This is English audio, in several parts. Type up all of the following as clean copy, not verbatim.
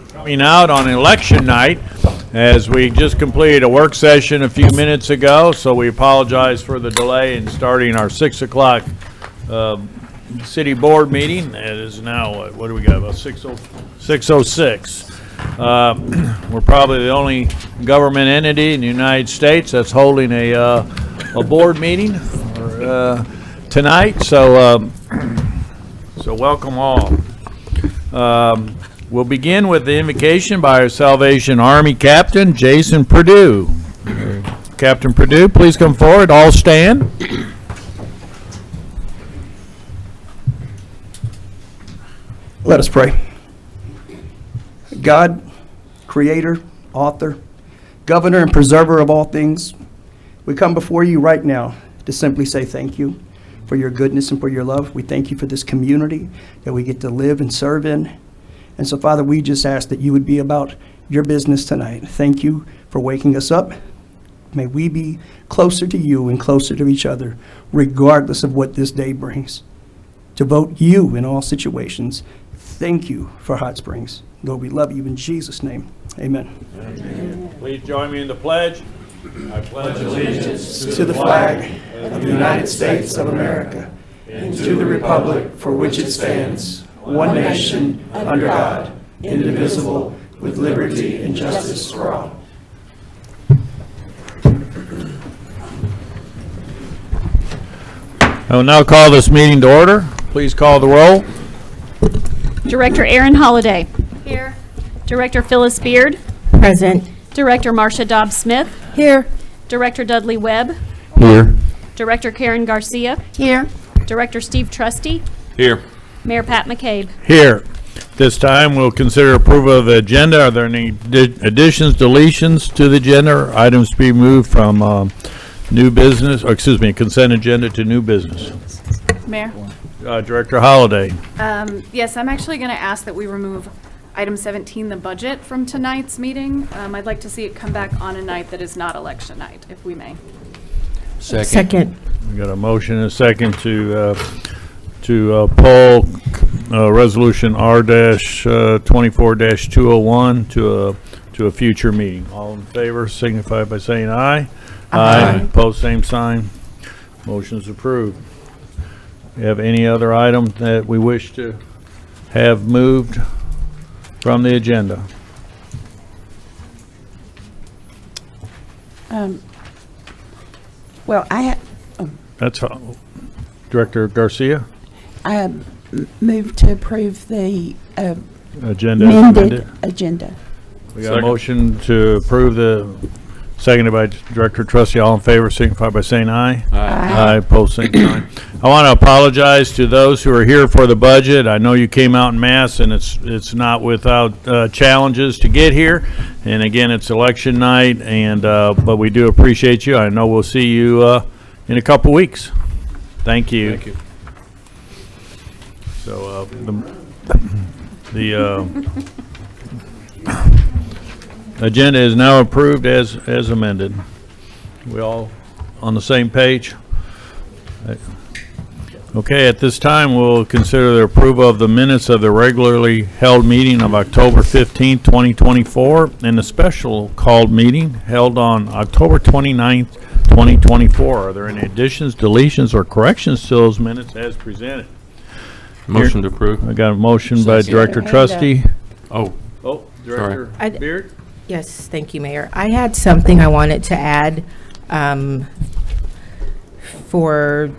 Coming out on election night, as we just completed a work session a few minutes ago, so we apologize for the delay in starting our 6 o'clock city board meeting. It is now, what do we got, about 6:06. We're probably the only government entity in the United States that's holding a board meeting tonight, so welcome all. We'll begin with the invocation by our Salvation Army Captain, Jason Perdue. Captain Perdue, please come forward. All stand. Let us pray. God, creator, author, governor, and preserver of all things, we come before you right now to simply say thank you for your goodness and for your love. We thank you for this community that we get to live and serve in. And so, Father, we just ask that you would be about your business tonight. Thank you for waking us up. May we be closer to you and closer to each other, regardless of what this day brings. To vote you in all situations. Thank you for Hot Springs. Lord, we love you in Jesus' name. Amen. Amen. Please join me in the pledge. I pledge allegiance To the flag of the United States of America and to the republic for which it stands, one nation, under God, indivisible, with liberty and justice for all. I will now call this meeting to order. Please call the roll. Director Aaron Holliday. Here. Director Phyllis Beard. Present. Director Marcia Dobbs-Smith. Here. Director Dudley Webb. Here. Director Karen Garcia. Here. Director Steve Trusty. Here. Mayor Pat McCabe. Here. This time we'll consider approval of the agenda. Are there any additions, deletions to the agenda, or items to be moved from new business, or excuse me, consent agenda to new business? Mayor? Director Holliday. Yes, I'm actually going to ask that we remove item 17, the budget, from tonight's meeting. I'd like to see it come back on a night that is not election night, if we may. Second. We got a motion and a second to pull resolution R-24-201 to a future meeting. All in favor signify by saying aye. Aye. Opposed, same sign. Motion is approved. You have any other item that we wish to have moved from the agenda? Well, That's all. Director Garcia, I move to approve the agenda as amended. amended agenda. We got a motion to approve seconded by Director Trustee. All in favor signify by saying aye. Aye. Opposed, same sign. I want to apologize to those who are here for the budget. I know you came out in mass, and it's not without challenges to get here. And again, it's election night, and but we do appreciate you. I know we'll see you in a couple weeks. Thank you. Thank you. So the agenda is now approved as amended. We all on the same page? Okay, at this time, we'll consider the approval of the minutes of the regularly held meeting of October 15th, 2024, and the special called meeting held on October 29th, 2024. Are there any additions, deletions, or corrections to those minutes as presented? Motion to approve. I got a motion by Director Trustee. Oh, Director I- Beard? Yes, thank you, Mayor. I had something I wanted to add for,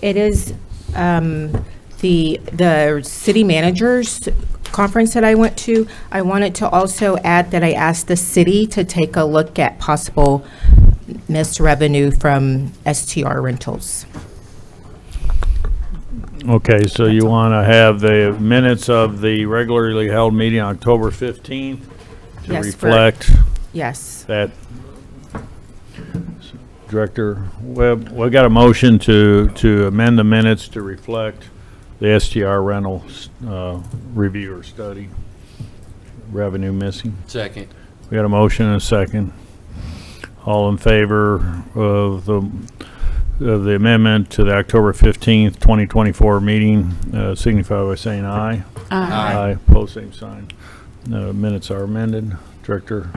it is the city managers conference that I went to. I wanted to also add that I asked the city to take a look at possible missed revenue from STR rentals. Okay, so you want to have the minutes of the regularly held meeting on October 15th to Yes, reflect Yes. that. Director Webb, we got a motion to amend the minutes to reflect the STR rental review or study revenue missing. second. We got a motion and a second. All in favor of of the amendment to the October 15th, 2024 meeting, signify by saying aye. Aye. Pose same sign. Minutes are amended. Director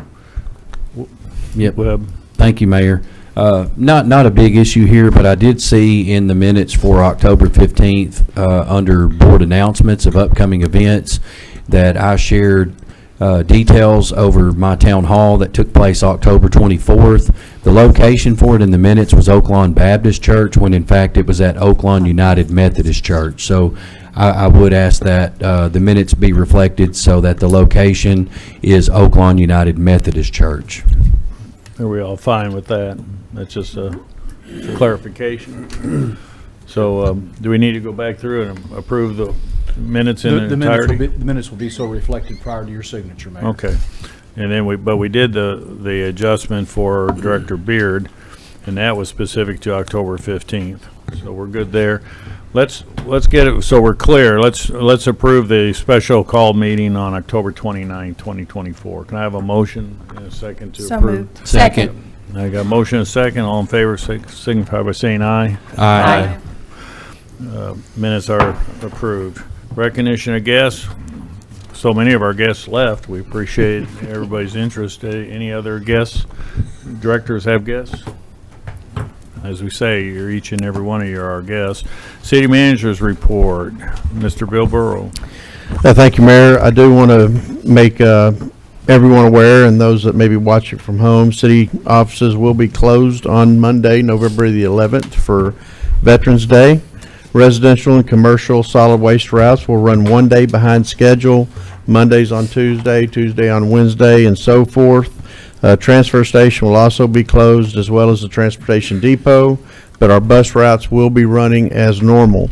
Yep. Webb. Thank you, Mayor. Not a big issue here, but I did see in the minutes for October 15th, under board announcements of upcoming events, that I shared details over my town hall that took place October 24th. The location for it in the minutes was Oaklawn Baptist Church, when in fact it was at Oaklawn United Methodist Church. So I would ask that the minutes be reflected so that the location is Oaklawn United Methodist Church. Are we all fine with that? That's just a clarification. So, do we need to go back through and approve the minutes in The minutes will entirety? be, the minutes will be so reflected prior to your signature, Mayor. Okay. And then we did the adjustment for Director Beard, and that was specific to October 15th. So we're good there. Let's get it, so we're clear. Let's approve the special call meeting on October 29, 2024. Can I have a motion and a second to approve? Second. I got a motion and a second. All in favor, signify by saying aye. Aye. Minutes are approved. Recognition of guests. So many of our guests left. We appreciate everybody's interest. Any other guests? Directors have guests? As we say, you're each and every one of you are our guests. City Manager's report. Mr. Bill Burrow. Thank you, Mayor. I do want to make everyone aware, and those that may be watching from home, city offices will be closed on Monday, November the 11th for Veterans Day. Residential and commercial solid waste routes will run one day behind schedule, Mondays on Tuesday, Tuesday on Wednesday, and so forth. Transfer station will also be closed, as well as the transportation depot, but our bus routes will be running as normal.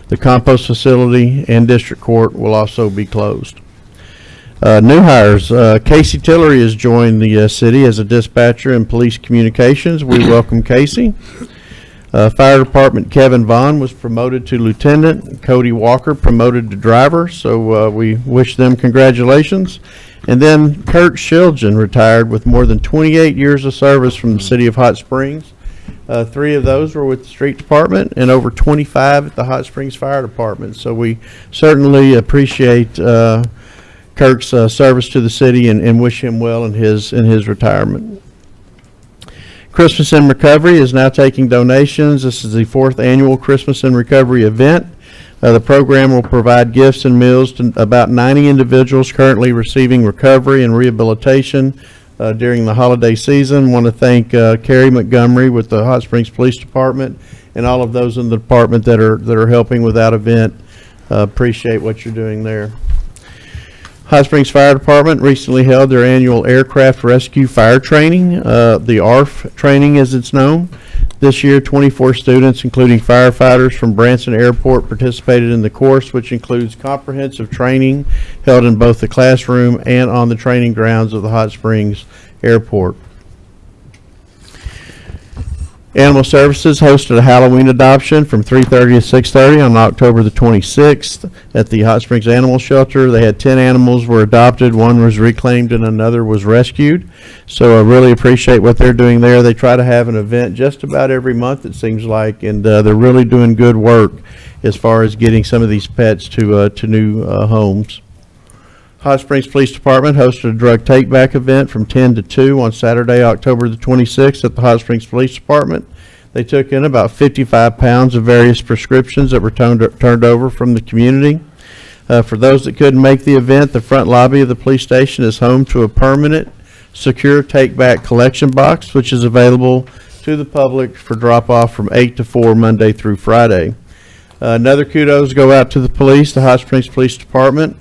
The compost facility and district court will also be closed. New hires, Casey Tillery has joined the city as a dispatcher in police communications. We welcome Casey. Fire Department, Kevin Vaughn was promoted to lieutenant. Cody Walker promoted to driver, so we wish them congratulations. And then Kurt Shilgen retired with more than 28 years of service from the city of Hot Springs. 3 of those were with the street department and over 25 at the Hot Springs Fire Department. So we certainly appreciate Kirk's service to the city and wish him well in his retirement. Christmas in Recovery is now taking donations. This is the 4th annual Christmas in Recovery event. The program will provide gifts and meals to about 90 individuals currently receiving recovery and rehabilitation during the holiday season. Want to thank Carrie Montgomery with the Hot Springs Police Department and all of those in the department that are helping with that event. Appreciate what you're doing there. Hot Springs Fire Department recently held their annual aircraft rescue fire training, the ARF training as it's known. This year, 24 students, including firefighters from Branson Airport, participated in the course, which includes comprehensive training held in both the classroom and on the training grounds of the Hot Springs Airport. Animal Services hosted a Halloween adoption from 3:30 to 6:30 on October the 26th at the Hot Springs Animal Shelter. They had 10 animals were adopted, 1 was reclaimed, and another was rescued. So I really appreciate what they're doing there. They try to have an event just about every month, it seems like, and they're really doing good work as far as getting some of these pets to new homes. Hot Springs Police Department hosted a drug take-back event from 10 to 2 on Saturday, October the 26th at the Hot Springs Police Department. They took in about 55 pounds of various prescriptions that were turned over from the community. For those that couldn't make the event, the front lobby of the police station is home to a permanent, secure take-back collection box, which is available to the public for drop-off from 8 to 4 Monday through Friday. Another kudos go out to the police, the Hot Springs Police Department.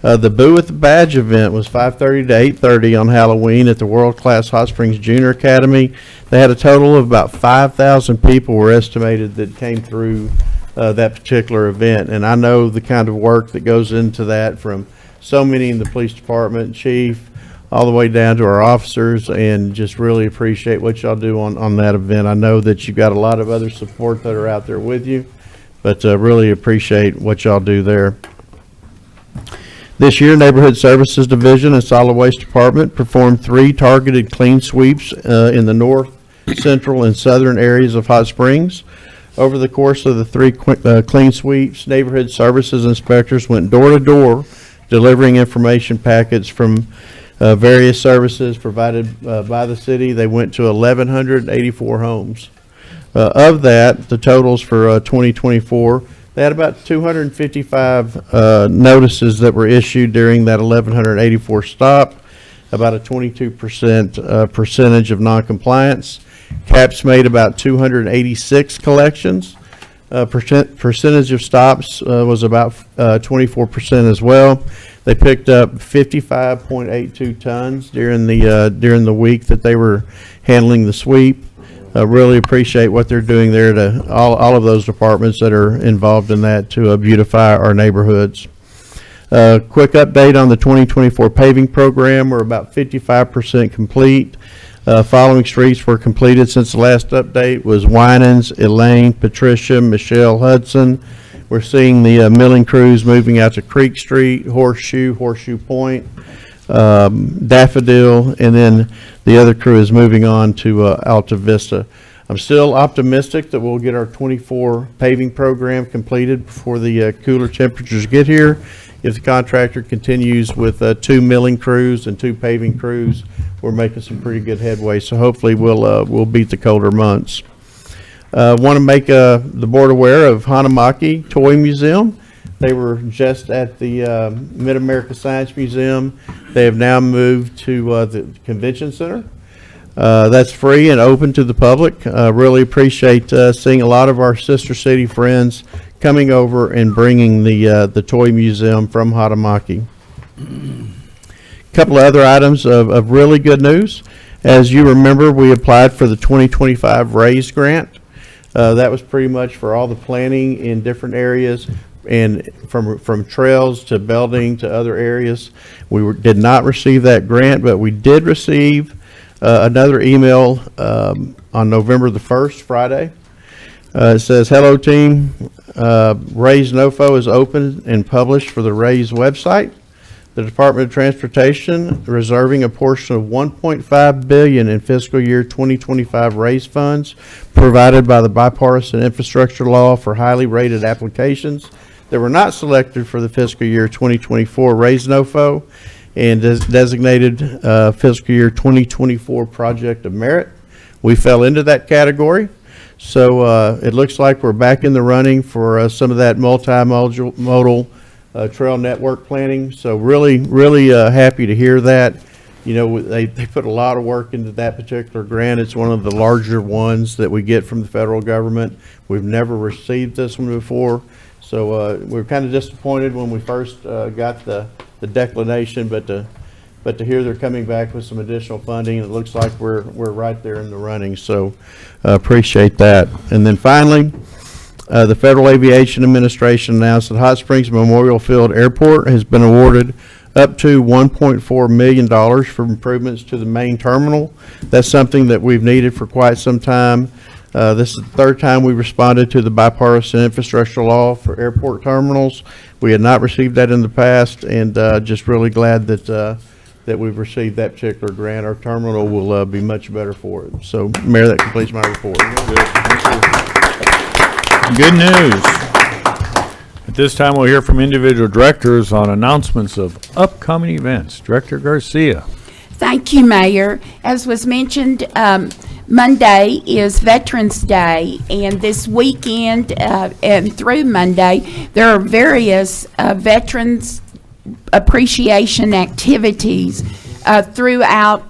The Boo with the Badge event was 5:30 to 8:30 on Halloween at the world-class Hot Springs Junior Academy. They had a total of about 5,000 people were estimated that came through that particular event. And I know the kind of work that goes into that from so many in the police department, chief, all the way down to our officers, and just really appreciate what y'all do on that event. I know that you've got a lot of other support that are out there with you, but really appreciate what y'all do there. This year, Neighborhood Services Division and Solid Waste Department performed 3 targeted clean sweeps in the north, central, and southern areas of Hot Springs. Over the course of the three clean sweeps, neighborhood services inspectors went door to door delivering information packets from various services provided by the city. They went to 1,184 homes. Of that, the totals for 2024, they had about 255 notices that were issued during that 1,184 stop, about a 22% percentage of noncompliance. CAPS made about 286 collections. Percentage of stops was about 24% as well. They picked up 55.82 tons during the week that they were handling the sweep. Really appreciate what they're doing there to all of those departments that are involved in that to beautify our neighborhoods. Quick update on the 2024 paving program. We're about 55% complete. Following streets were completed since the last update was Winans, Elaine, Patricia, Michelle, Hudson. We're seeing the milling crews moving out to Creek Street, Horseshoe Point, Daffodil, and then the other crew is moving on to Alta Vista. I'm still optimistic that we'll get our 24 paving program completed before the cooler temperatures get here. If the contractor continues with 2 milling crews and 2 paving crews, we're making some pretty good headway. So hopefully we'll beat the colder months. Want to make the board aware of Hanamaki Toy Museum. They were just at the Mid-America Science Museum. They have now moved to the Convention Center. That's free and open to the public. Really appreciate seeing a lot of our sister city friends coming over and bringing the toy museum from Hanamaki. A couple of other items of really good news. As you remember, we applied for the 2025 RAISE grant. That was pretty much for all the planning in different areas, and from trails to Belding to other areas. We did not receive that grant, but we did receive another email on November the 1st, Friday. It says, "Hello team, RAISE NOFO is open and published for the RAISE website. The Department of Transportation reserving a portion of $1.5 billion in fiscal year 2025 RAISE funds provided by the bipartisan infrastructure law for highly rated applications that were not selected for the fiscal year 2024 RAISE NOFO and designated fiscal year 2024 project of merit." We fell into that category. So it looks like we're back in the running for some of that multimodal trail network planning. So really happy to hear that. You know, they put a lot of work into that particular grant. It's one of the larger ones that we get from the federal government. We've never received this one before. So we're kind of disappointed when we first got the declination, but to hear they're coming back with some additional funding, it looks like we're right there in the running. So appreciate that. And then finally, the Federal Aviation Administration announced that Hot Springs Memorial Field Airport has been awarded up to $1.4 million for improvements to the main terminal. That's something that we've needed for quite some time. This is the third time we responded to the bipartisan infrastructure law for airport terminals. We had not received that in the past, and just really glad that we've received that particular grant. Our terminal will be much better for it. So, Mayor, that completes my report. Good news. At this time, we'll hear from individual directors on announcements of upcoming events. Director Garcia. Thank you, Mayor. As was mentioned, Monday is Veterans Day, and this weekend and through Monday, there are various Veterans appreciation activities throughout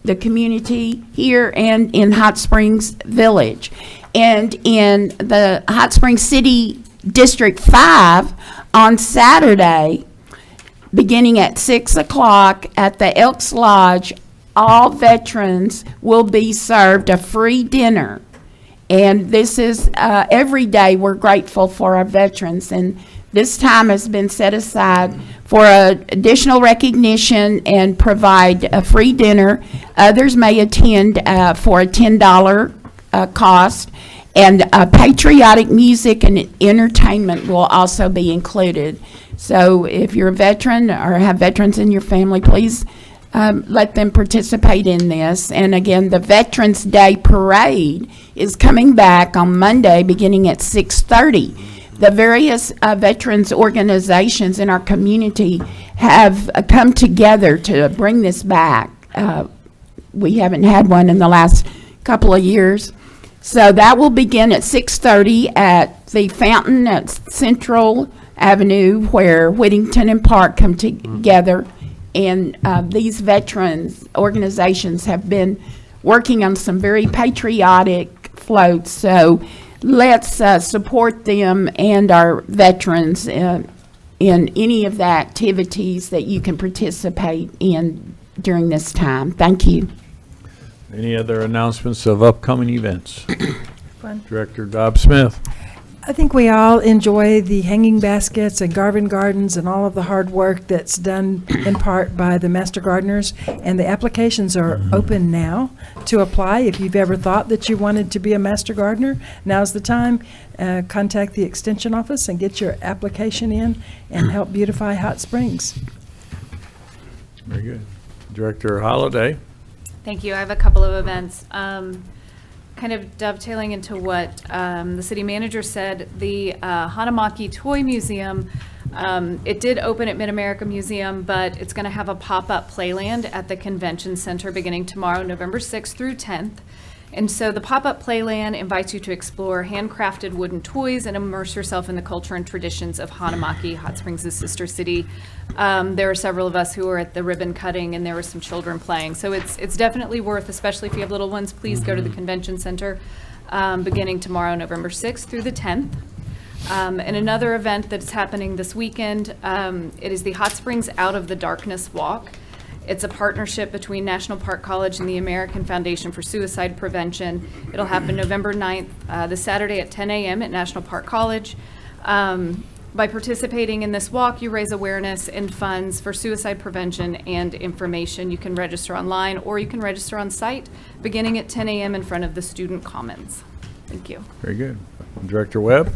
the community here and in Hot Springs Village. And in the Hot Springs City District 5 on Saturday, beginning at 6 o'clock at the Elks Lodge, all veterans will be served a free dinner. And this is, every day we're grateful for our veterans, and this time has been set aside for additional recognition and provide a free dinner. Others may attend for a $10 cost, and patriotic music and entertainment will also be included. So if you're a veteran or have veterans in your family, please let them participate in this. And again, the Veterans Day Parade is coming back on Monday, beginning at 6:30. The various veterans organizations in our community have come together to bring this back. We haven't had one in the last couple of years. So that will begin at 6:30 at the fountain at Central Avenue, where Whittington and Park come together. And these veterans organizations have been working on some very patriotic floats. So let's support them and our veterans in any of the activities that you can participate in during this time. Thank you. Any other announcements of upcoming events? Director Dobb Smith. I think we all enjoy the hanging baskets and Garvin Gardens and all of the hard work that's done in part by the Master Gardeners. And the applications are open now to apply. If you've ever thought that you wanted to be a Master Gardener, now's the time. Contact the Extension Office and get your application in and help beautify Hot Springs. Very good. Director Holliday. Thank you. I have a couple of events. Kind of dovetailing into what the city manager said, the Hanamaki Toy Museum, it did open at Mid-America Museum, but it's going to have a pop-up playland at the convention center beginning tomorrow, November 6th through 10th. And so the pop-up playland invites you to explore handcrafted wooden toys and immerse yourself in the culture and traditions of Hanamaki, Hot Springs' sister city. There are several of us who were at the ribbon cutting, and there were some children playing. So it's definitely worth, especially if you have little ones, please go to the convention center beginning tomorrow, November 6th through the 10th. And another event that's happening this weekend, it is the Hot Springs Out of the Darkness Walk. It's a partnership between National Park College and the American Foundation for Suicide Prevention. It'll happen November 9th, this Saturday at 10 a.m. at National Park College. By participating in this walk, you raise awareness and funds for suicide prevention and information. You can register online or you can register on site beginning at 10 a.m. in front of the Student Commons. Thank you. Very good. Director Webb.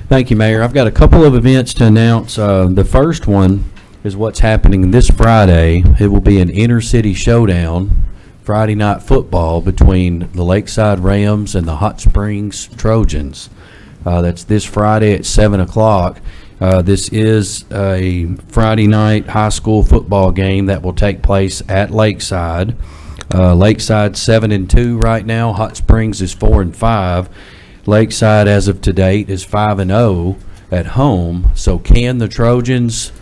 Thank you, Mayor. I've got a couple of events to announce. The first one is what's happening this Friday. It will be an inter-city showdown, Friday night football between the Lakeside Rams and the Hot Springs Trojans. That's this Friday at 7 o'clock. This is a Friday night high school football game that will take place at Lakeside. Lakeside 7-2 right now. Hot Springs is 4-5. Lakeside, as of to date, is 5-0 at home. So can the Trojans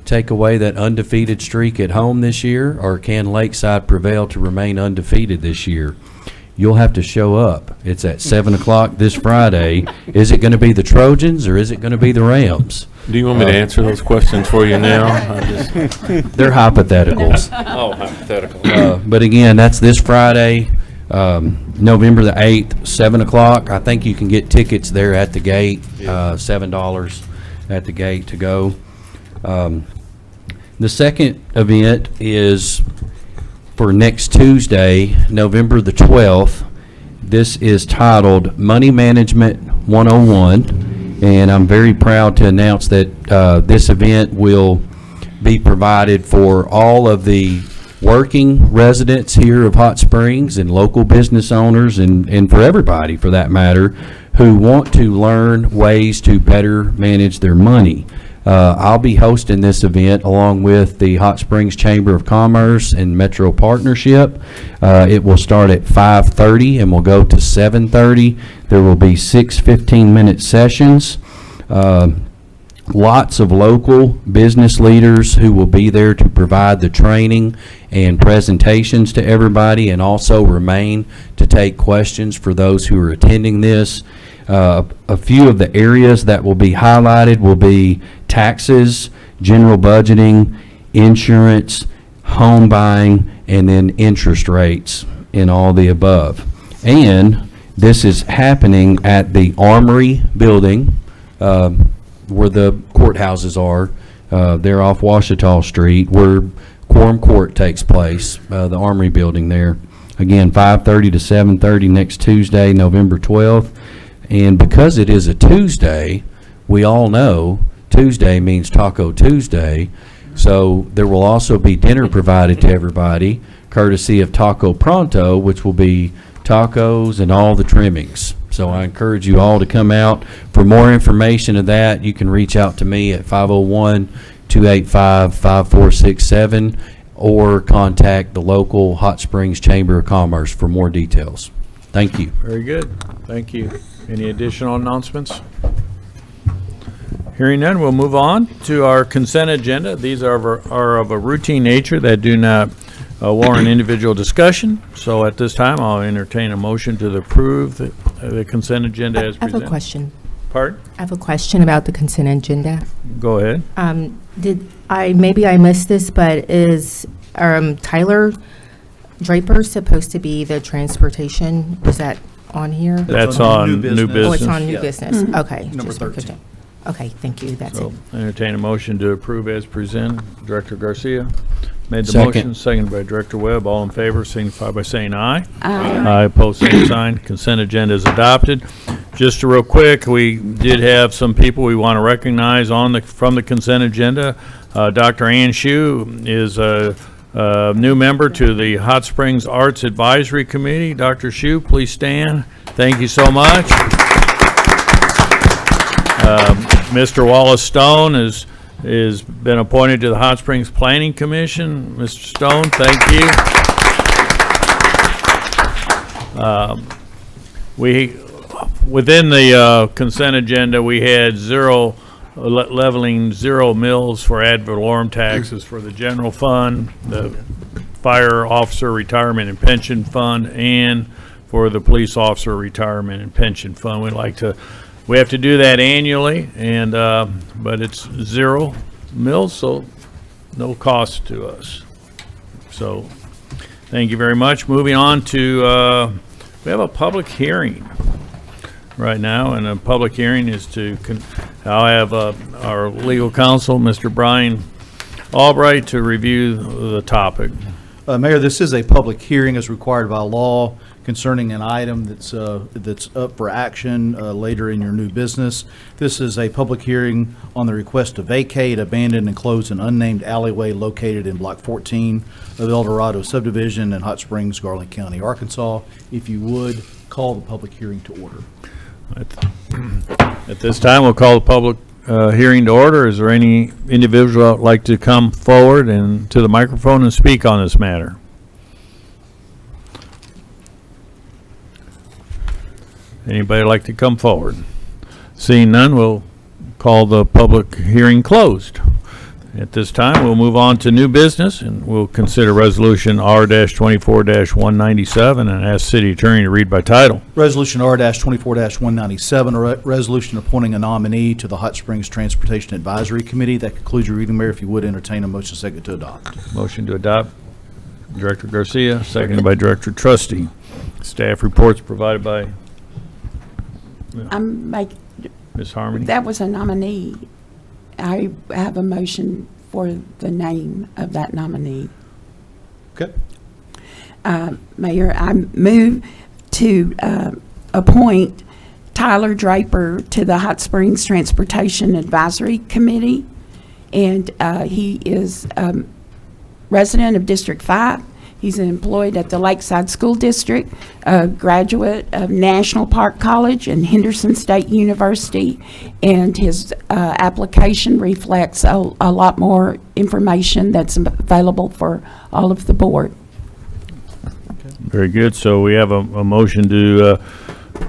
take away that undefeated streak at home this year, or can Lakeside prevail to remain undefeated this year? You'll have to show up. It's at 7 o'clock this Friday. Is it going to be the Trojans or is it going to be the Rams? Do you want me to answer those questions for you now? They're hypotheticals. Oh, hypothetical. But again, that's this Friday, November the 8th, 7 o'clock. I think you can get tickets there at the gate, $7 at the gate to go. The second event is for next Tuesday, November the 12th. This is titled Money Management 101, and I'm very proud to announce that this event will be provided for all of the working residents here of Hot Springs and local business owners and for everybody, for that matter, who want to learn ways to better manage their money. I'll be hosting this event along with the Hot Springs Chamber of Commerce and Metro Partnership. It will start at 5:30 and will go to 7:30. There will be 6 15-minute sessions. Lots of local business leaders who will be there to provide the training and presentations to everybody, and also remain to take questions for those who are attending this. A few of the areas that will be highlighted will be taxes, general budgeting, insurance, home buying, and then interest rates in all the above. And this is happening at the Armory Building, where the courthouses are. They're off Washita Street, where Quorum Court takes place, the Armory Building there. Again, 5:30 to 7:30 next Tuesday, November 12th. And because it is a Tuesday, we all know Tuesday means Taco Tuesday. So there will also be dinner provided to everybody, courtesy of Taco Pronto, which will be tacos and all the trimmings. So I encourage you all to come out. For more information of that, you can reach out to me at 501-285-5467 or contact the local Hot Springs Chamber of Commerce for more details. Thank you. Very good. Thank you. Any additional announcements? Hearing none, we'll move on to our consent agenda. These are of a routine nature that do not warrant individual discussion. So at this time, I'll entertain a motion to approve the consent agenda as I have presented. a question. Pardon? I have a question about the consent agenda. Go ahead. Maybe I missed this, but is Tyler Draper supposed to be the transportation? Is that on here? That's on new business. Oh, it's on new Yeah. business. Okay. Number just wanted to 13. check. Okay, thank you. That's it. So entertain a motion to approve as presented. Director Garcia made the Second. motion, seconded by Director Webb. All in favor signify by saying aye. Aye. Aye, opposed, same sign. Consent agenda is adopted. Just real quick, we did have some people we want to recognize from the consent agenda. Dr. Ann Shue is a new member to the Hot Springs Arts Advisory Committee. Dr. Shue, please stand. Thank you so much. Mr. Wallace Stone is been appointed to the Hot Springs Planning Commission. Mr. Stone, thank you. Within the consent agenda, we had leveling zero mills for ad valorem taxes for the general fund, the fire officer retirement and pension fund, and for the police officer retirement and pension fund. We have to do that annually, and but it's zero mills, so no cost to us. So, thank you very much. Moving on to, we have a public hearing right now, and a public hearing is I'll have our legal counsel, Mr. Brian Albright, to review the topic. Mayor, this is a public hearing as required by law concerning an item that's up for action later in your new business. This is a public hearing on the request to vacate, abandon, and close an unnamed alleyway located in Block 14 of El Dorado subdivision in Hot Springs, Garland County, Arkansas. If you would, call the public hearing to order. At this time, we'll call the public hearing to order. Is there any individual that would like to come forward and to the microphone and speak on this matter? Anybody like to come forward? Seeing none, we'll call the public hearing closed. At this time, we'll move on to new business, and we'll consider Resolution R-24-197 and ask City Attorney to read by title. Resolution R-24-197, a resolution appointing a nominee to the Hot Springs Transportation Advisory Committee. That concludes your reading, Mayor. If you would, entertain a motion second to adopt. Motion to adopt, Director Garcia, seconded by Director Trustee. Staff reports provided by Ms. Harmony. That was a nominee. I have a motion for the name of that nominee. Okay. Mayor, I move to appoint Tyler Draper to the Hot Springs Transportation Advisory Committee. And he is resident of District 5. He's employed at the Lakeside School District, a graduate of National Park College and Henderson State University, and his application reflects a lot more information that's available for all of the board. Very good. So we have a motion to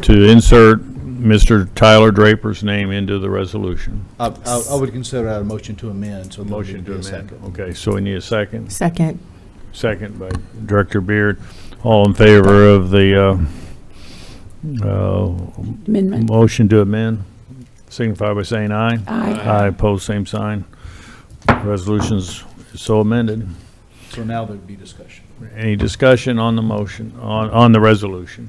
insert Mr. Tyler Draper's name into the resolution. I would consider that a motion to amend, so Motion to a amend. second. Okay, so we need a second. Second. Second by Director Beard. All in favor of the Amendment. motion to amend, signify by saying aye. Aye. Aye, opposed, same sign. Resolution's so amended. So now there'd be discussion. Any discussion on the motion, on the resolution?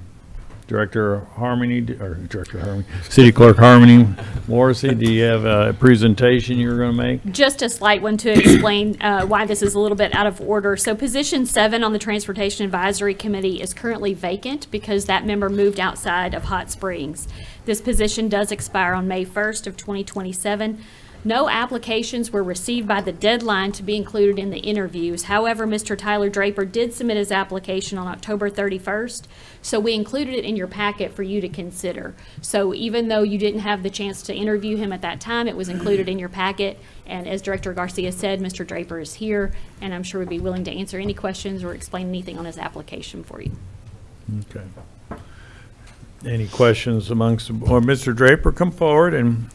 Director Harmony, or Director Harmony, City Clerk Harmony Morrissey, do you have a presentation you were going to make? Just a slight one to explain why this is a little bit out of order. So position 7 on the Transportation Advisory Committee is currently vacant because that member moved outside of Hot Springs. This position does expire on May 1st of 2027. No applications were received by the deadline to be included in the interviews. However, Mr. Tyler Draper did submit his application on October 31st, so we included it in your packet for you to consider. So even though you didn't have the chance to interview him at that time, it was included in your packet. And as Director Garcia said, Mr. Draper is here, and I'm sure would be willing to answer any questions or explain anything on his application for you. Okay. Any questions amongst, or Mr. Draper, come forward and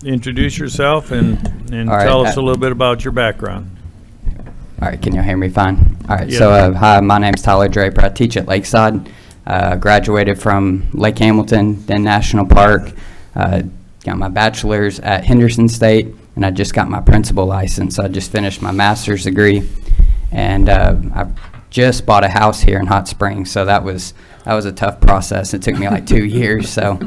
introduce yourself and All right, tell us a little bit about your background. All right, can you hear me fine? All right, Yeah. so hi, my name's Tyler Draper. I teach at Lakeside. Graduated from Lake Hamilton, then National Park. Got my bachelor's at Henderson State, and I just got my principal license. I just finished my master's degree, and I just bought a house here in Hot Springs, so that was a tough process. It took me like 2 years. So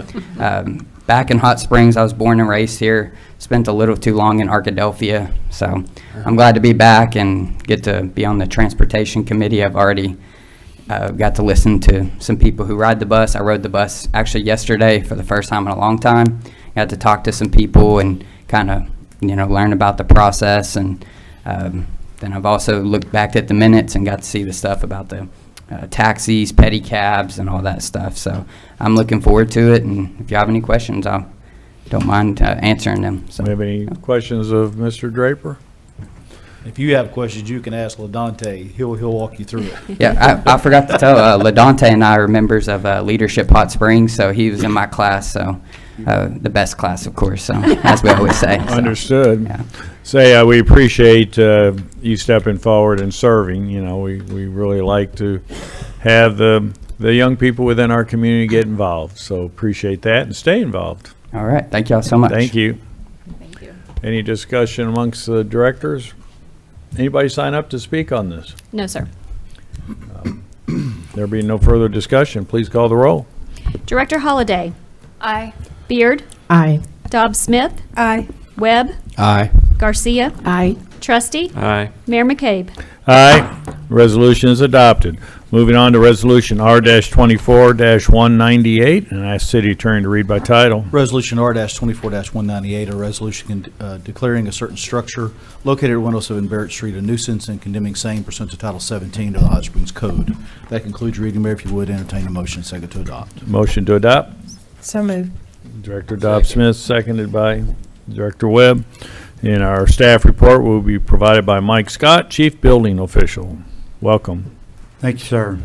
back in Hot Springs, I was born and raised here. Spent a little too long in Arkadelphia, so I'm glad to be back and get to be on the transportation committee. I've already got to listen to some people who ride the bus. I rode the bus actually yesterday for the first time in a long time. Got to talk to some people and kind of, learn about the process. And then I've also looked back at the minutes and got to see the stuff about the taxis, pedicabs, and all that stuff. So I'm looking forward to it. And if you have any questions, I don't mind answering them. So. Do you have any questions of Mr. Draper? If you have questions, you can ask LaDante. He'll walk you through it. Yeah, I forgot to tell, LaDante and I are members of Leadership Hot Springs, so he was in my class, so the best class, of course, so as we always say. So, Understood. yeah. Say, we appreciate you stepping forward and serving. We really like to have the young people within our community get involved. So appreciate that and stay involved. All right, thank y'all so much. Thank you. Thank you. Any discussion amongst the directors? Anybody sign up to speak on this? No, sir. There being no further discussion, please call the roll. Director Holliday, Aye. Beard, Aye. Dobbs Smith, Aye. Webb, Aye. Garcia, Aye. Trustee, Aye. Mayor McCabe. Aye. Resolution is adopted. Moving on to Resolution R-24-198, and I ask City Attorney to read by title. Resolution R-24-198, a resolution declaring a certain structure located at 107 Barrett Street a nuisance and condemning same pursuant to Title 17 of the Hot Springs Code. That concludes your reading, Mayor. If you would entertain a motion, second to adopt. Motion to adopt. So moved. Director Dobbs Smith, seconded by Director Webb. And our staff report will be provided by Mike Scott, Chief Building Official. Welcome. Thank you, sir.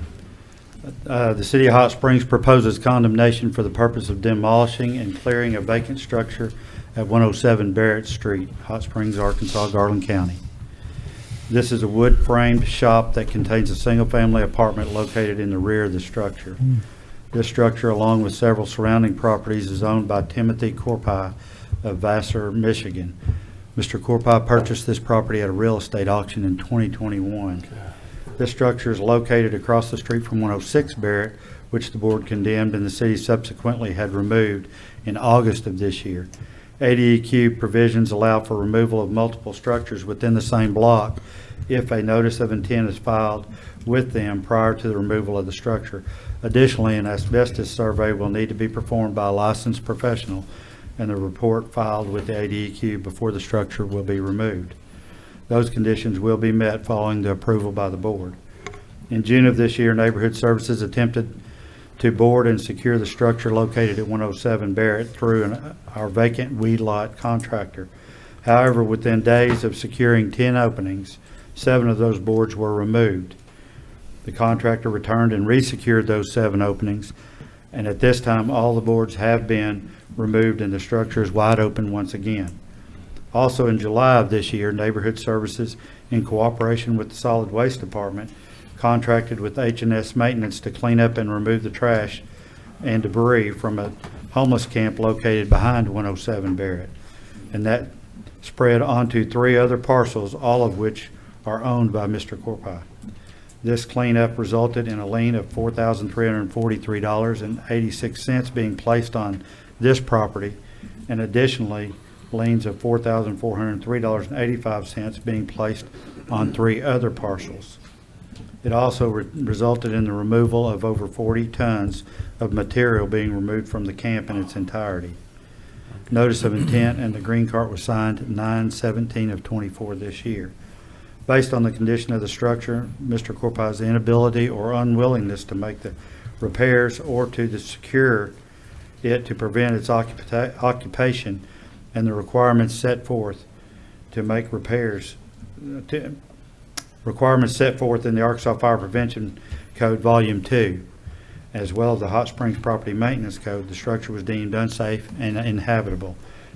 The City of Hot Springs proposes condemnation for the purpose of demolishing and clearing a vacant structure at 107 Barrett Street, Hot Springs, Arkansas, Garland County. This is a wood-framed shop that contains a single-family apartment located in the rear of the structure. This structure, along with several surrounding properties, is owned by Timothy Corpai of Vassar, Michigan. Mr. Corpai purchased this property at a real estate auction in 2021. This structure is located across the street from 106 Barrett, which the board condemned and the city subsequently had removed in August of this year. ADEQ provisions allow for removal of multiple structures within the same block if a notice of intent is filed with them prior to the removal of the structure. Additionally, an asbestos survey will need to be performed by a licensed professional and the report filed with the ADEQ before the structure will be removed. Those conditions will be met following the approval by the board. In June of this year, Neighborhood Services attempted to board and secure the structure located at 107 Barrett through our vacant weed lot contractor. However, within days of securing 10 openings, 7 of those boards were removed. The contractor returned and resecured those 7 openings, and at this time, all the boards have been removed and the structure is wide open once again. Also in July of this year, Neighborhood Services, in cooperation with the Solid Waste Department, contracted with H&S Maintenance to clean up and remove the trash and debris from a homeless camp located behind 107 Barrett. And that spread onto 3 other parcels, all of which are owned by Mr. Corpai. This cleanup resulted in a lien of $4,343.86 being placed on this property, and additionally, liens of $4,403.85 being placed on 3 other parcels. It also resulted in the removal of over 40 tons of material being removed from the camp in its entirety. notice of intent, and the green card was signed 9/17 of '24 this year. Based on the condition of the structure, Mr. Corpaz's inability or unwillingness to make the repairs or to secure it to prevent its occupation, and the requirements set forth to make repairs, requirements set forth in the Arkansas Fire Prevention Code Volume 2, as well as the Hot Springs Property Maintenance Code, the structure was deemed unsafe and inhabitable.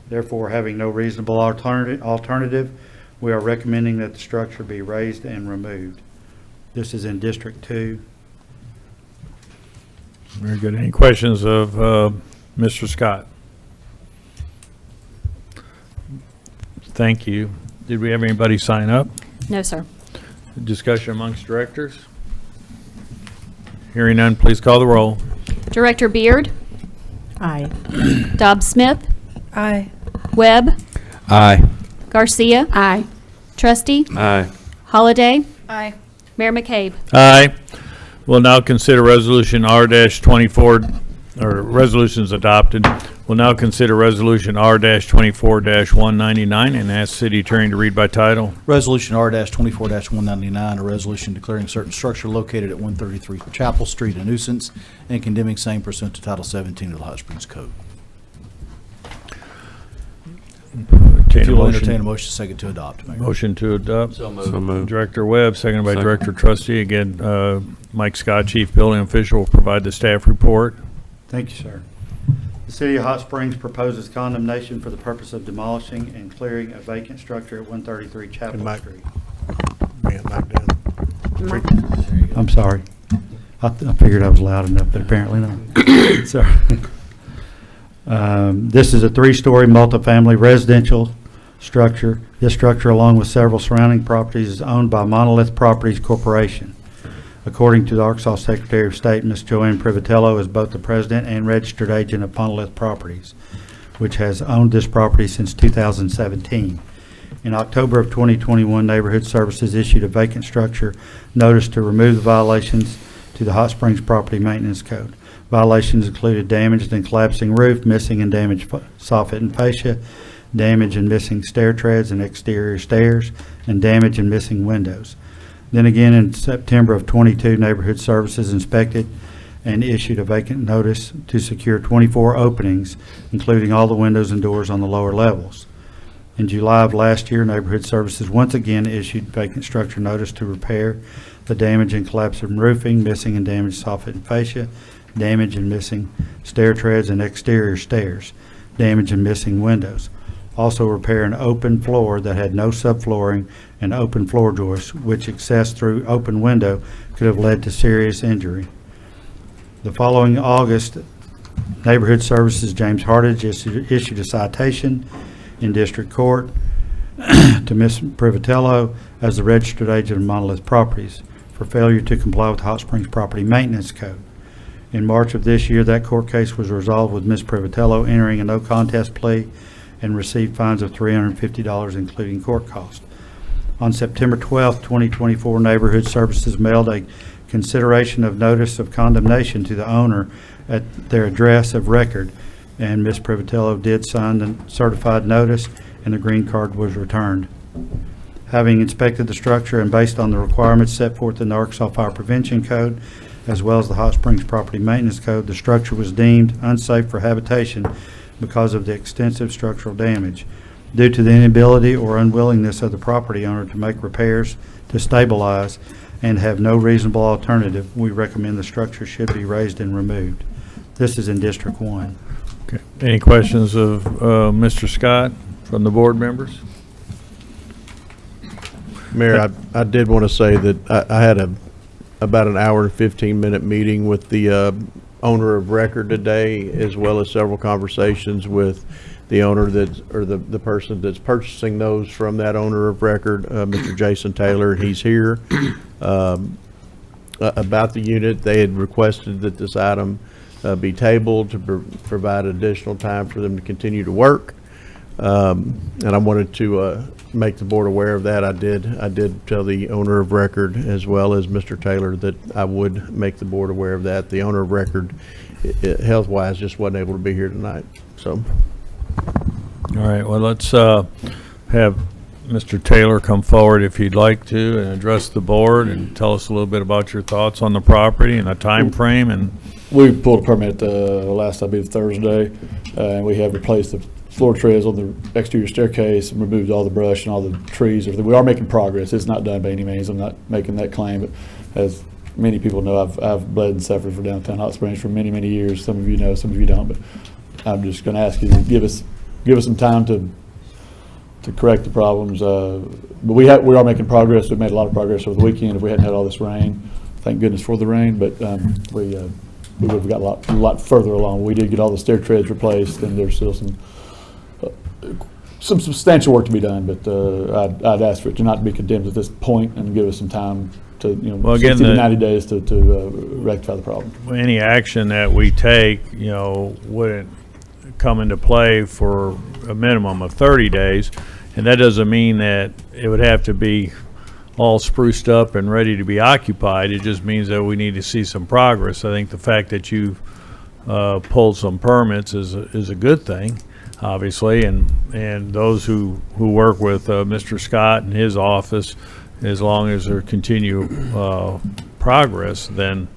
Therefore, having no reasonable alternative, we are recommending that the structure be raised and removed. This is in District 2. Very good. Any questions of Mr. Scott? Thank you. Did we have anybody sign up? No, sir. Discussion amongst directors? Hearing none, please call the roll. Director Beard, Aye. Dobbs Smith, Aye. Webb, Aye. Garcia, Aye. Trustee, Aye. Holliday, Aye. Mayor McCabe. Aye. We'll now consider Resolution R-24, or resolutions adopted. We'll now consider Resolution R-24-199 and ask City Attorney to read by title. Resolution R-24-199, a resolution declaring certain structure located at 133 Chapel Street a nuisance and condemning same pursuant to Title 17 of the Hot Springs Code. If you'll entertain a motion, second to adopt, Mayor. Motion to adopt. So moved. Director Webb, seconded by Second. Director Trustee. Again, Mike Scott, Chief Building Official, will provide the staff report. Thank you, sir. The City of Hot Springs proposes condemnation for the purpose of demolishing and clearing a vacant structure at 133 Chapel Mike. Street. Man, back down. I'm sorry. I figured I was loud enough, but apparently not. Sorry. This is a three-story multifamily residential structure. This structure, along with several surrounding properties, is owned by Monolith Properties Corporation. According to the Arkansas Secretary of State, Ms. Joanne Privatello is both the president and registered agent of Monolith Properties, which has owned this property since 2017. In October of 2021, Neighborhood Services issued a vacant structure notice to remove the violations to the Hot Springs Property Maintenance Code. Violations included damaged and collapsing roof, missing and damaged soffit and fascia, damage and missing stair treads and exterior stairs, and damage and missing windows. Then again, in September of '22, Neighborhood Services inspected and issued a vacant notice to secure 24 openings, including all the windows and doors on the lower levels. In July of last year, Neighborhood Services once again issued vacant structure notice to repair the damage and collapsing roofing, missing and damaged soffit and fascia, damage and missing stair treads and exterior stairs, damage and missing windows. Also repair an open floor that had no subflooring and open floor joists, which access through open window could have led to serious injury. The following August, Neighborhood Services James Hartage issued a citation in District Court to Ms. Privatello as the registered agent of Monolith Properties for failure to comply with Hot Springs Property Maintenance Code. In March of this year, that court case was resolved with Ms. Privatello entering a no contest plea and received fines of $350, including court costs. On September 12, 2024, Neighborhood Services mailed a consideration of notice of condemnation to the owner at their address of record, and Ms. Privatello did sign the certified notice, and the green card was returned. Having inspected the structure and based on the requirements set forth in the Arkansas Fire Prevention Code, as well as the Hot Springs Property Maintenance Code, the structure was deemed unsafe for habitation because of the extensive structural damage. Due to the inability or unwillingness of the property owner to make repairs to stabilize and have no reasonable alternative, we recommend the structure should be raised and removed. This is in District 1. Okay. Any questions of Mr. Scott from the board members? Mayor, I did want to say that I had about an hour and 15-minute meeting with the owner of record today, as well as several conversations with the owner or the person that's purchasing those from that owner of record, Mr. Jason Taylor. He's here. About the unit, they had requested that this item be tabled to provide additional time for them to continue to work. And I wanted to make the board aware of that. I did tell the owner of record, as well as Mr. Taylor, that I would make the board aware of that. The owner of record, health-wise, just wasn't able to be here tonight. So All right, well, let's have Mr. Taylor come forward if he'd like to and address the board and tell us a little bit about your thoughts on the property and a time frame and We pulled a permit last, I believe, Thursday, and we have replaced the floor treads on the exterior staircase and removed all the brush and all the trees. Everything. We are making progress. It's not done by any means. I'm not making that claim, but as many people know, I've bled and suffered for downtown Hot Springs for many, many years. Some of you know, some of you don't, but I'm just going to ask you to give us some time to correct the problems. But we are making progress. We've made a lot of progress over the weekend. If we hadn't had all this rain, thank goodness for the rain, but we would have got a lot further along. We did get all the stair treads replaced, and there's still some substantial work to be done, but I'd ask for it to not be condemned at this point and give us some time to, Well, again, 60 to 90 days to rectify the problem. any action that we take, wouldn't come into play for a minimum of 30 days. And that doesn't mean that it would have to be all spruced up and ready to be occupied. It just means that we need to see some progress. I think the fact that you've pulled some permits is a good thing, obviously, and those who work with Mr. Scott and his office, as long as there continue progress, then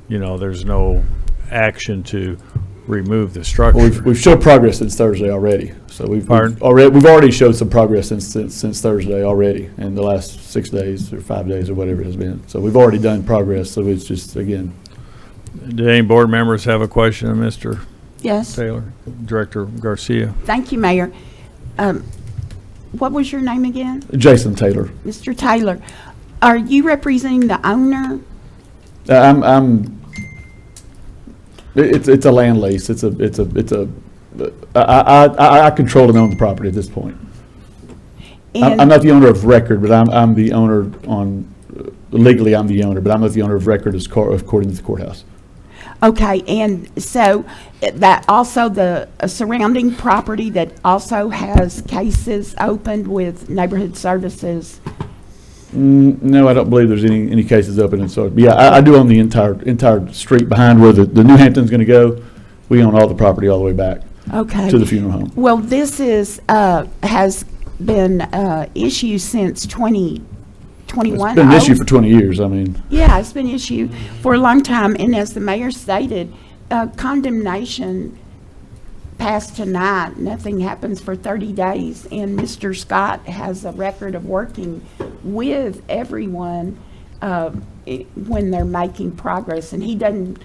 there's no action to remove the structure. Well, we've showed progress since Thursday already. So we've Pardon? already showed some progress since Thursday already in the last 6 days or 5 days or whatever it has been. So we've already done progress. So it's just, again. Do any board members have a question of Mr. Yes. Taylor? Director Garcia? Thank you, Mayor. What was your name again? Jason Taylor. Mr. Taylor, are you representing the owner? It's a land lease. I control and own the property at this point. I'm not the owner of record, but I'm the owner legally I'm the owner, but I'm not the owner of record according to the courthouse. Okay, and so that also the surrounding property that also has cases opened with neighborhood services? No, I don't believe there's any cases open, and so yeah, I do own the entire street behind where the New Hampton's going to go. We own all the property all the way back to the funeral home. Well, this has been issue since 2021. It's been an issue for 20 years. I mean, yeah, it's been an issue for a long time, and as the mayor stated, condemnation passed tonight, nothing happens for 30 days, and Mr. Scott has a record of working with everyone when they're making progress, and he doesn't.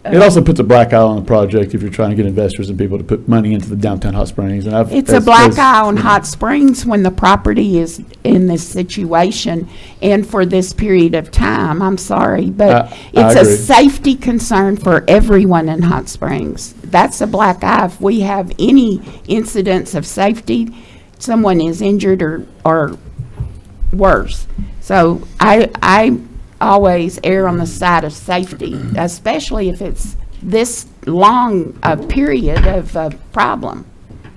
It also puts a black eye on the project if you're trying to get investors and people to put money into the downtown Hot Springs. And it's a black eye on Hot Springs when the property is in this situation and for this period of time. I'm sorry, but it's a safety concern for everyone in Hot Springs. That's a black eye. If we have any incidents of safety, someone is injured or worse. So I always err on the side of safety, especially if it's this long a period of a problem.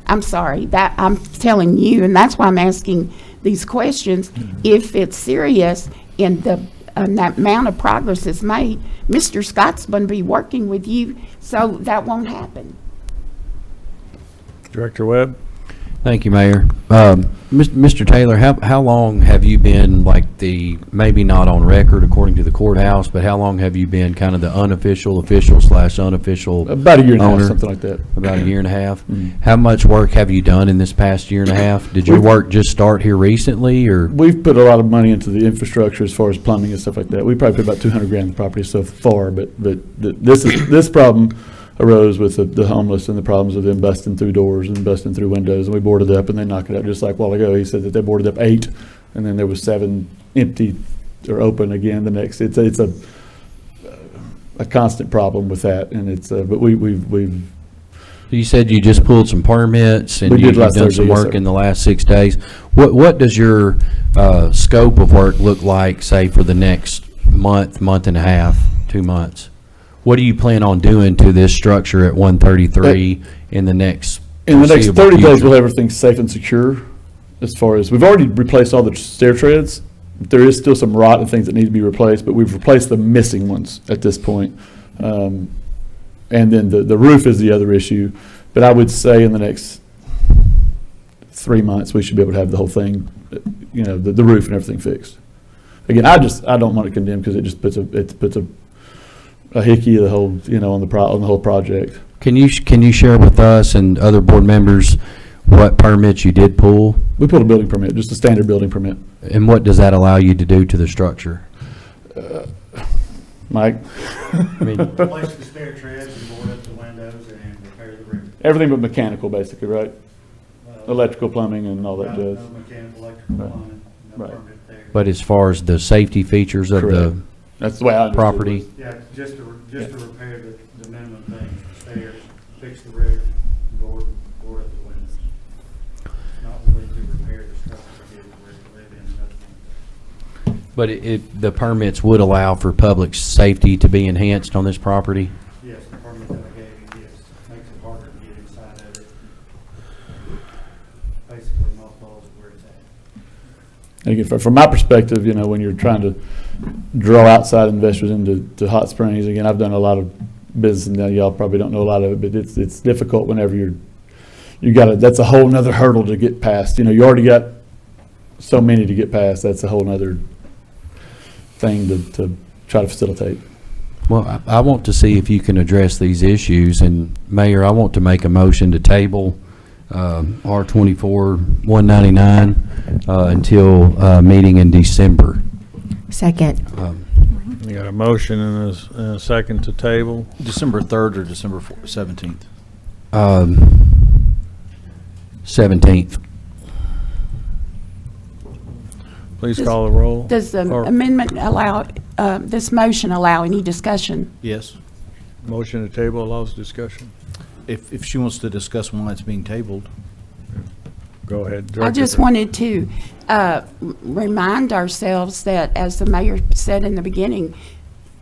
I'm sorry, that I'm telling you, and that's why I'm asking these questions. If it's serious and that amount of progress is made, Mr. Scott's going to be working with you, so that won't happen. Director Webb? Thank you, Mayor. Mr. Taylor, how long have you been maybe not on record according to the courthouse, but how long have you been kind of the official / unofficial about a year and a half, owner? something like that. About a year and a half. Mm-hmm. How much work have you done in this past year and a half? Did your work just start here recently, or? We've put a lot of money into the infrastructure as far as plumbing and stuff like that. We probably put about $200,000 in the property so far, but this problem arose with the homeless and the problems of them busting through doors and busting through windows, and we boarded up and they knocked it up just like a while ago. He said that they boarded up 8 and then there was 7 empty or open again the next. It's a constant problem with that, and it's but we've You said you just pulled some permits and We did you've last done Thursday, some yes, work sir. in the last 6 days. What does your scope of work look like, say, for the next month and a half, 2 months? What do you plan on doing to this structure at 133 in the next in the next foreseeable 30 days future? we'll have everything safe and secure. As far as we've already replaced all the stair treads, there is still some rot and things that need to be replaced, but we've replaced the missing ones at this point. And then the roof is the other issue. But I would say in the next 3 months, we should be able to have the whole thing, you know, the roof and everything fixed. Again, I don't want to condemn because it just puts a hickey of the whole, you know, on the whole project. Can you share with us and other board members what permits you did pull? We pulled a building permit, just a standard building permit. And what does that allow you to do to the structure? Mike? I mean, Replace the stair treads and board up the windows and repair the roof. Everything but mechanical, basically, right? Electrical, plumbing, and all that jazz. No mechanical, electrical, Right. plumbing, no Right. permit there. but as far as the safety features of Correct. the That's the way I understood it. property? Yeah, just to repair the minimum things, stairs, fix the roof, board up the windows. Not really to repair the structure, get it where you live in, nothing. But the permits would allow for public safety to be enhanced on this property? Yes, the permit that I gave you, yes, makes it harder to get inside of it. Basically, mothballs is where it's at. And again, from my perspective, you know, when you're trying to draw outside investors into Hot Springs, again, I've done a lot of business, and now y'all probably don't know a lot of it, but it's difficult whenever that's a whole nother hurdle to get past. You know, you already got so many to get past. That's a whole nother thing to try to facilitate. Well, I want to see if you can address these issues, and Mayor, I want to make a motion to table R-24-199 until meeting in December. Second. You got a motion and a second to table. December 3rd or December 17th? 17th. Please call the roll. Does the Or- amendment allow, this motion allow any discussion? Yes. Motion to table allows discussion. If she wants to discuss why it's being tabled. Go ahead. I Director. just wanted to remind ourselves that, as the mayor said in the beginning,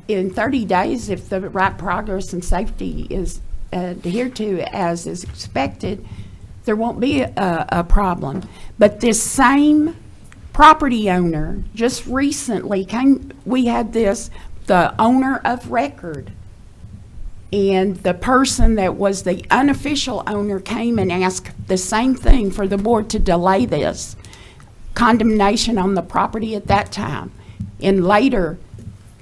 in 30 days, if the right progress and safety is adhered to as is expected, there won't be a problem. But this same property owner just recently we had the owner of record, and the person that was the unofficial owner came and asked the same thing for the board to delay this condemnation on the property at that time, and later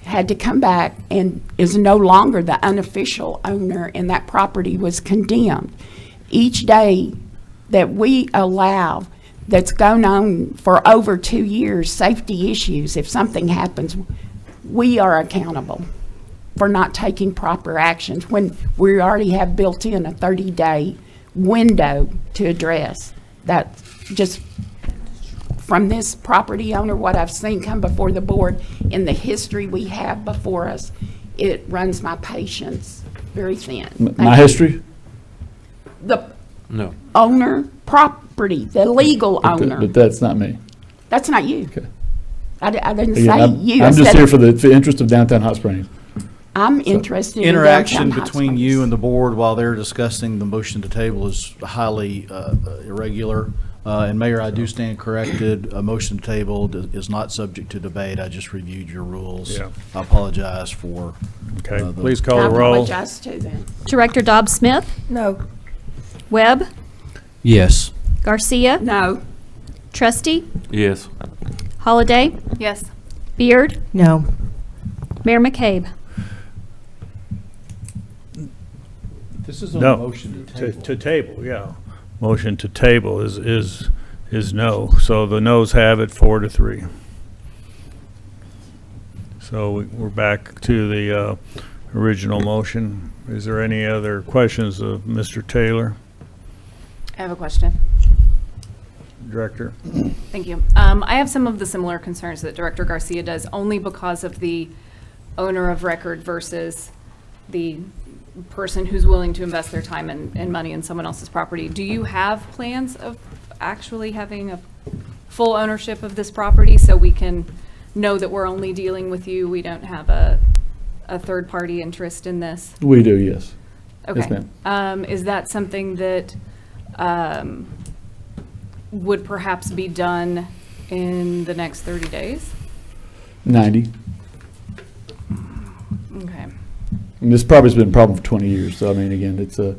had to come back and is no longer the unofficial owner, and that property was condemned. Each day that we allow that's gone on for over 2 years, safety issues, if something happens, we are accountable for not taking proper actions when we already have built in a 30-day window to address. That just from this property owner, what I've seen come before the board in the history we have before us, it runs my patience very thin. Thank My you. history? The No. owner, property, the legal owner. But that's not me. That's not you. Okay. I didn't Again, say I'm you. I I'm just said here for the interest of downtown Hot Springs. I'm interested in Interaction downtown Hot between you Springs. and the board while they're discussing the motion to table is highly irregular. And Mayor, I do stand corrected. A motion to table is not subject to debate. I just reviewed your rules. Yeah. I apologize for. Okay, the- please I call the roll. apologize too then. Director Dobbs Smith, No. Webb, Yes. Garcia, No. Trustee, Yes. Holliday, Yes. Beard, No. Mayor McCabe. This is on No. a motion to table. To table, yeah. Motion to table is no. So the noes have it 4-3. So we're back to the original motion. Is there any other questions of Mr. Taylor, I have a question. Director? Thank you. I have some of the similar concerns that Director Garcia does, only because of the owner of record versus the person who's willing to invest their time and money in someone else's property. Do you have plans of actually having a full ownership of this property so we can know that we're only dealing with you? We don't have a third-party interest in this? We do, yes. Okay. Yes, ma'am. Is that something that would perhaps be done in the next 30 days? 90. Okay. And this probably has been a problem for 20 years. So, I mean, again, it's a,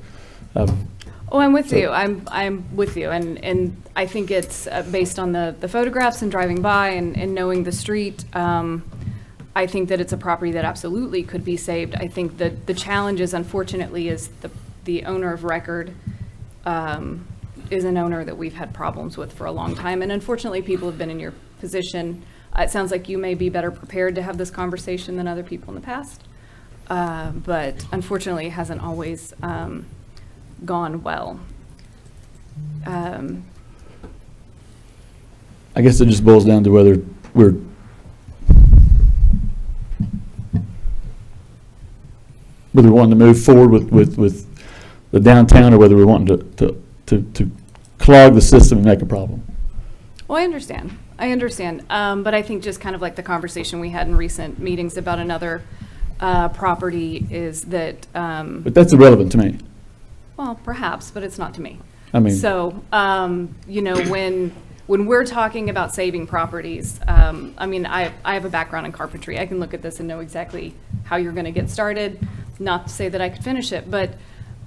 Oh, I'm with So- you. I'm with you. And I think it's based on the photographs and driving by and knowing the street. I think that it's a property that absolutely could be saved. I think that the challenge is, unfortunately, is the owner of record is an owner that we've had problems with for a long time. And unfortunately, people have been in your position. It sounds like you may be better prepared to have this conversation than other people in the past. But unfortunately, it hasn't always gone well. I guess it just boils down to whether we're wanting to move forward with the downtown, or whether we're wanting to clog the system and make a problem. Well, I understand. But I think just kind of like the conversation we had in recent meetings about another property is that, But that's irrelevant to me. well, perhaps, but it's not to me. I mean- So, you know, when we're talking about saving properties, I mean, I have a background in carpentry. I can look at this and know exactly how you're going to get started. Not to say that I could finish it, but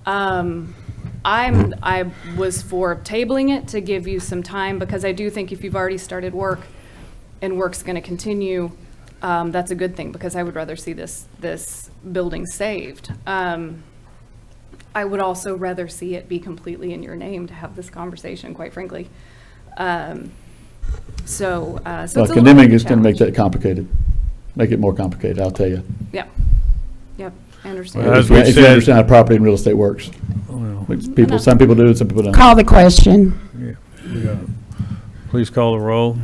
I was for tabling it to give you some time, because I do think if you've already started work and work's going to continue, that's a good thing, because I would rather see this building saved. I would also rather see it be completely in your name to have this conversation, quite frankly. So it's a Well, little condemning bit of a is going to make challenge. that complicated, make it more complicated, I'll tell you. Yep, I understand. Well, as If we you said- understand how property and real estate works. People, some people do, some people don't. Call the question. Please call the roll.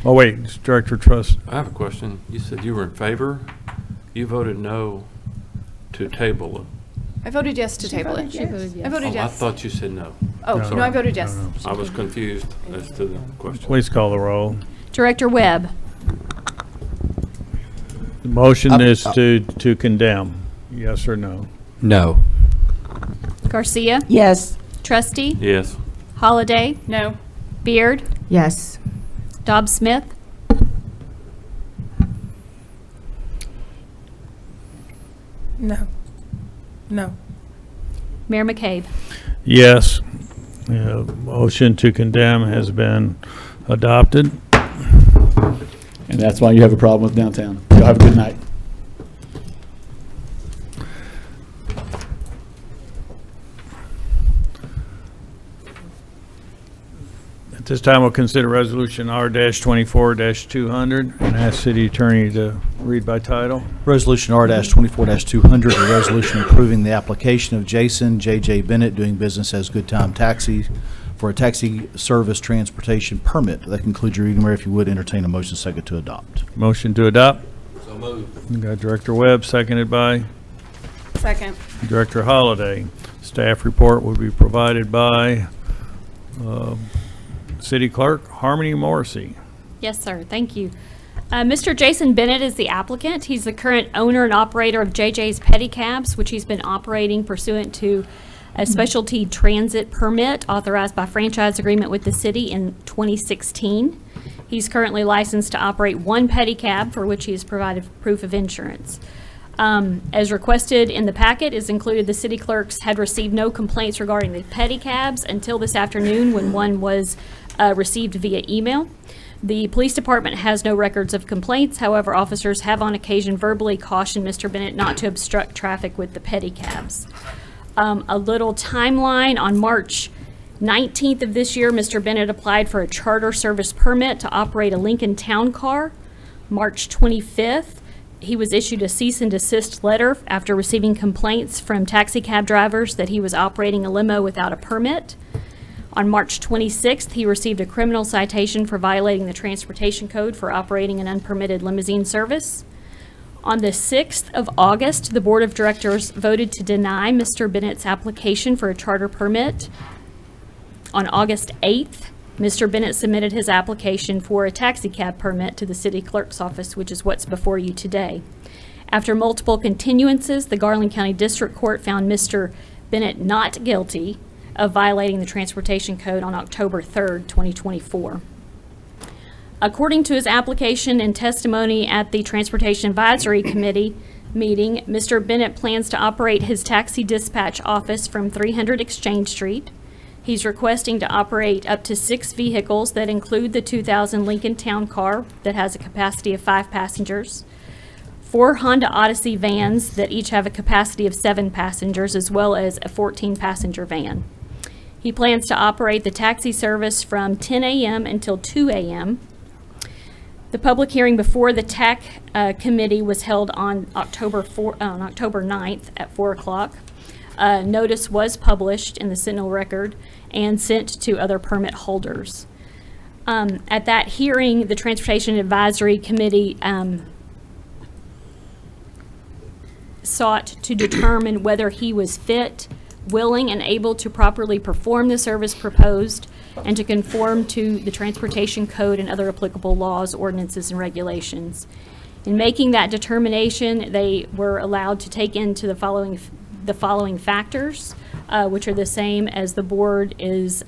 Oh, wait, it's Director Trust. I have a question. You said you were in favor. You voted no to table. I voted yes to table it. She voted yes. I voted I yes. thought you said no. Oh, No. no, I voted yes. I was confused as to the question. Please call the roll. Director Webb, The motion is to condemn, yes or no? No. Garcia, Yes. Trustee, Yes. Holliday, No. Beard, Yes. Dobbs Smith, No. No. Mayor McCabe. Yes. Motion to condemn has been adopted. And that's why you have a problem with downtown. Y'all have a good night. At this time, we'll consider Resolution R-24-200 and ask City Attorney to read by title. Resolution R-24-200, a resolution approving the application of Jason J.J. Bennett doing business as Good Time Taxi for a taxi service transportation permit. That concludes your reading, Mayor. If you would, entertain a motion second to adopt. Motion to adopt. So moved. We got Director Webb, seconded by Second. Director Holliday. Staff report will be provided by City Clerk Harmony Morrissey. Yes, sir. Thank you. Mr. Jason Bennett is the applicant. He's the current owner and operator of JJ's Pedicabs, which he's been operating pursuant to a specialty transit permit authorized by franchise agreement with the city in 2016. He's currently licensed to operate one pedicab, for which he has provided proof of insurance. As requested in the packet is included, the city clerks had received no complaints regarding the pedicabs until this afternoon, when one was received via email. The police department has no records of complaints. However, officers have on occasion verbally cautioned Mr. Bennett not to obstruct traffic with the pedicabs. A little timeline: on March 19th of this year, Mr. Bennett applied for a charter service permit to operate a Lincoln Town Car. March 25th, he was issued a cease and desist letter after receiving complaints from taxi cab drivers that he was operating a limo without a permit. On March 26th, he received a criminal citation for violating the transportation code for operating an unpermitted limousine service. On the 6th of August, the Board of Directors voted to deny Mr. Bennett's application for a charter permit. On August 8th, Mr. Bennett submitted his application for a taxi cab permit to the city clerk's office, which is what's before you today. After multiple continuances, the Garland County District Court found Mr. Bennett not guilty of violating the transportation code on October 3rd, 2024. According to his application and testimony at the Transportation Advisory Committee meeting, Mr. Bennett plans to operate his taxi dispatch office from 300 Exchange Street. He's requesting to operate up to 6 vehicles that include the 2000 Lincoln Town Car that has a capacity of 5 passengers, 4 Honda Odyssey vans that each have a capacity of 7 passengers, as well as a 14-passenger van. He plans to operate the taxi service from 10 a.m. until 2 a.m. The public hearing before the TAC committee was held on October 9th at 4 o'clock. Notice was published in the Sentinel Record and sent to other permit holders. At that hearing, the Transportation Advisory Committee sought to determine whether he was fit, willing, and able to properly perform the service proposed and to conform to the Transportation Code and other applicable laws, ordinances, and regulations. In making that determination, they were allowed to take into the following factors, which are the same as the board is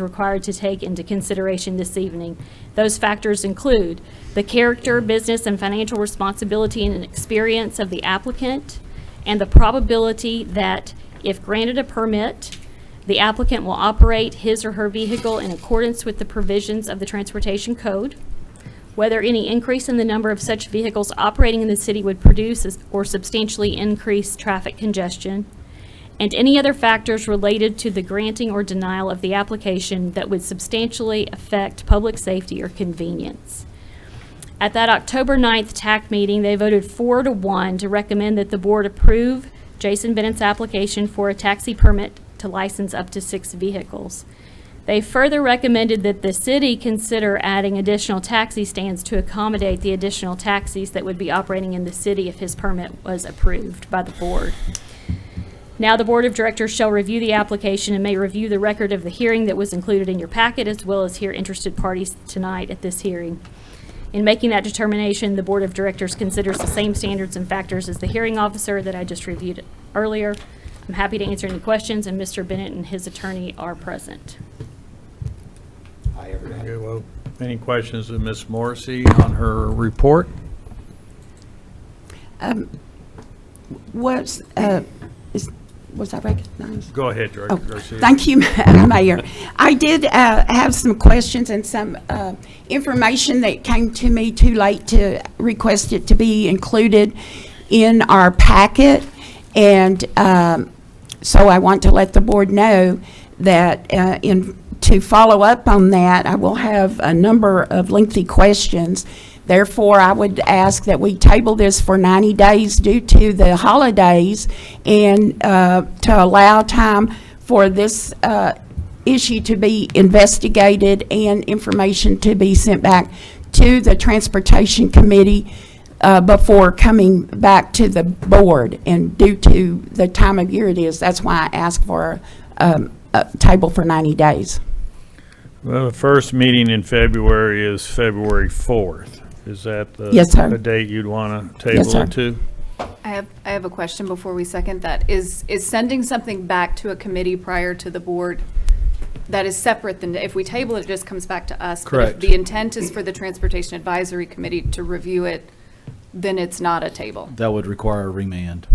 required to take into consideration this evening. Those factors include the character, business, and financial responsibility and experience of the applicant, and the probability that if granted a permit, the applicant will operate his or her vehicle in accordance with the provisions of the Transportation Code, whether any increase in the number of such vehicles operating in the city would produce or substantially increase traffic congestion, and any other factors related to the granting or denial of the application that would substantially affect public safety or convenience. At that October 9th TAC meeting, they voted 4-1 to recommend that the board approve Jason Bennett's application for a taxi permit to license up to 6 vehicles. They further recommended that the city consider adding additional taxi stands to accommodate the additional taxis that would be operating in the city if his permit was approved by the board. Now the Board of Directors shall review the application and may review the record of the hearing that was included in your packet, as well as hear interested parties tonight at this hearing. In making that determination, the Board of Directors considers the same standards and factors as the hearing officer that I just reviewed earlier. I'm happy to answer any questions, and Mr. Bennett and his attorney are present. Okay, well, any questions of Ms. Morrissey on her report? Was I recognized? Go ahead, Director Garcia. Thank you, Mayor. I did have some questions and some information that came to me too late to request it to be included in our packet. And so I want to let the board know that to follow up on that, I will have a number of lengthy questions. Therefore, I would ask that we table this for 90 days due to the holidays and to allow time for this issue to be investigated and information to be sent back to the Transportation Committee before coming back to the board. And due to the time of year it is, that's why I asked for a table for 90 days. Well, the first meeting in February is February 4th. Is that Yes, sir. the date you'd want to Yes, table sir. it to? I have a question before we second that. Is sending something back to a committee prior to the board, that is separate than, if we table it, it just comes back to us? Correct. But if the intent is for the Transportation Advisory Committee to review it, then it's not a table. That would require a remand.